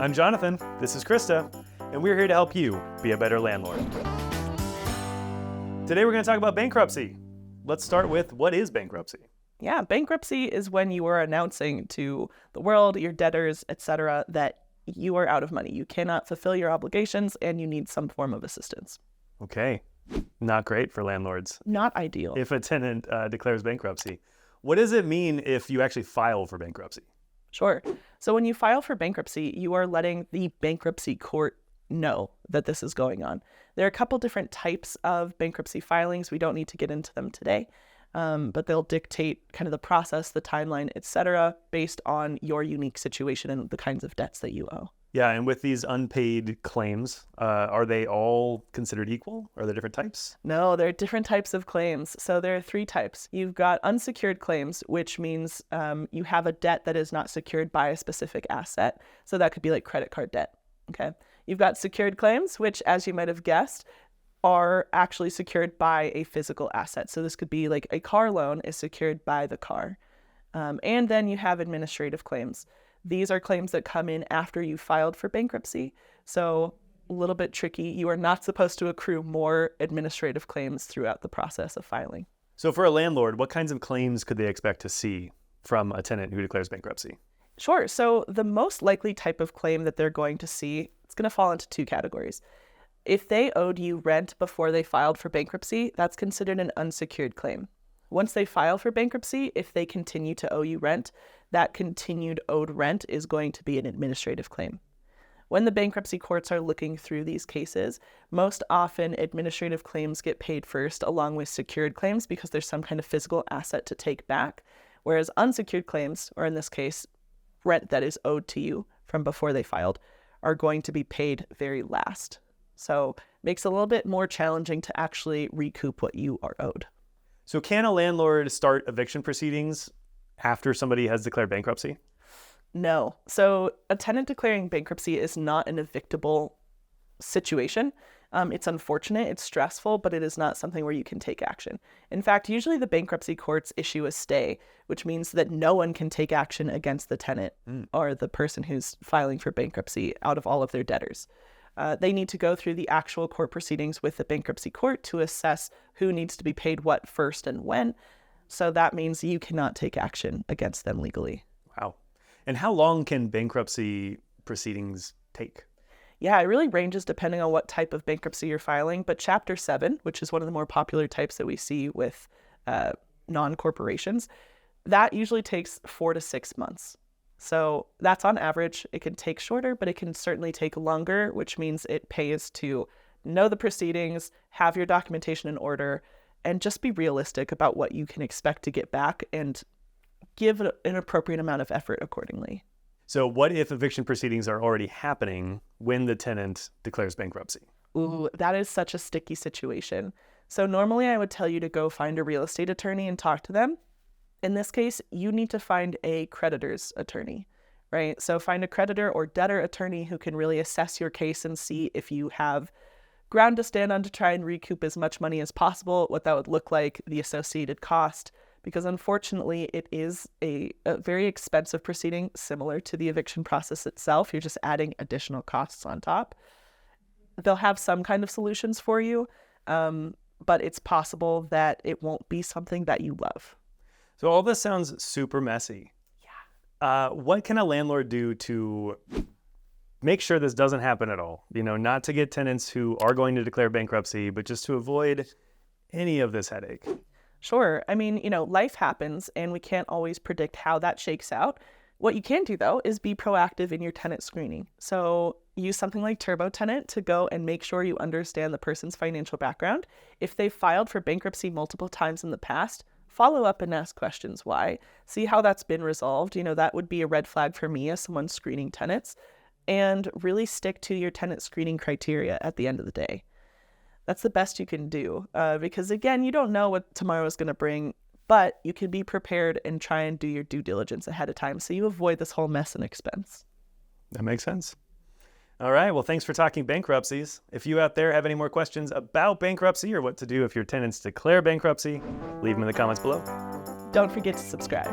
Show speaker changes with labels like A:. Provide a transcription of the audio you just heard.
A: I'm Jonathan, this is Krista, and we're here to help you be a better landlord. Today we're going to talk about bankruptcy. Let's start with, what is bankruptcy?
B: Yeah, bankruptcy is when you are announcing to the world, your debtors, etc., that you are out of money. You cannot fulfill your obligations and you need some form of assistance.
A: Okay, not great for landlords.
B: Not ideal.
A: If a tenant declares bankruptcy. What does it mean if you actually file for bankruptcy?
B: Sure. So when you file for bankruptcy, you are letting the bankruptcy court know that this is going on. There are a couple different types of bankruptcy filings. We don't need to get into them today, but they'll dictate kind of the process, the timeline, etc., based on your unique situation and the kinds of debts that you owe.
A: Yeah, and with these unpaid claims, are they all considered equal? Are there different types?
B: No, there are different types of claims. So there are three types. You've got unsecured claims, which means you have a debt that is not secured by a specific asset. So that could be like credit card debt. Okay. You've got secured claims, which, as you might have guessed, are actually secured by a physical asset. So this could be like a car loan is secured by the car. And then you have administrative claims. These are claims that come in after you filed for bankruptcy. So a little bit tricky. You are not supposed to accrue more administrative claims throughout the process of filing.
A: So for a landlord, what kinds of claims could they expect to see from a tenant who declares bankruptcy?
B: Sure. So the most likely type of claim that they're going to see, it's going to fall into two categories. If they owed you rent before they filed for bankruptcy, that's considered an unsecured claim. Once they file for bankruptcy, if they continue to owe you rent, that continued owed rent is going to be an administrative claim. When the bankruptcy courts are looking through these cases, most often administrative claims get paid first along with secured claims because there's some kind of physical asset to take back, whereas unsecured claims, or in this case, rent that is owed to you from before they filed, are going to be paid very last. So it makes it a little bit more challenging to actually recoup what you are owed.
A: So can a landlord start eviction proceedings after somebody has declared bankruptcy?
B: No. So a tenant declaring bankruptcy is not an evictable situation. It's unfortunate, it's stressful, but it is not something where you can take action. In fact, usually the bankruptcy courts issue a stay, which means that no one can take action against the tenant or the person who's filing for bankruptcy out of all of their debtors. They need to go through the actual court proceedings with the bankruptcy court to assess who needs to be paid what first and when. So that means you cannot take action against them legally.
A: Wow. And how long can bankruptcy proceedings take?
B: Yeah, it really ranges depending on what type of bankruptcy you're filing. But Chapter 7, which is one of the more popular types that we see with non-corporations, that usually takes 4 to 6 months. So that's on average. It can take shorter, but it can certainly take longer, which means it pays to know the proceedings, have your documentation in order, and just be realistic about what you can expect to get back and give an appropriate amount of effort accordingly.
A: So what if eviction proceedings are already happening when the tenant declares bankruptcy?
B: Ooh, that is such a sticky situation. So normally I would tell you to go find a real estate attorney and talk to them. In this case, you need to find a creditor's attorney, right? So find a creditor or debtor attorney who can really assess your case and see if you have ground to stand on to try and recoup as much money as possible, what that would look like, the associated cost, because unfortunately it is a very expensive proceeding similar to the eviction process itself. You're just adding additional costs on top. They'll have some kind of solutions for you, but it's possible that it won't be something that you love.
A: So all this sounds super messy.
B: Yeah.
A: What can a landlord do to make sure this doesn't happen at all? You know, not to get tenants who are going to declare bankruptcy, but just to avoid any of this headache.
B: Sure. I mean, life happens and we can't always predict how that shakes out. What you can do, though, is be proactive in your tenant screening. So use something like TurboTenant to go and make sure you understand the person's financial background. If they've filed for bankruptcy multiple times in the past, follow up and ask questions why. See how that's been resolved. That would be a red flag for me as someone screening tenants. And really stick to your tenant screening criteria at the end of the day. That's the best you can do because, again, you don't know what tomorrow is going to bring, but you can be prepared and try and do your due diligence ahead of time so you avoid this whole mess and expense.
A: That makes sense. All right. Well, thanks for talking bankruptcies. If you out there have any more questions about bankruptcy or what to do if your tenants declare bankruptcy, leave them in the comments below.
B: Don't forget to subscribe.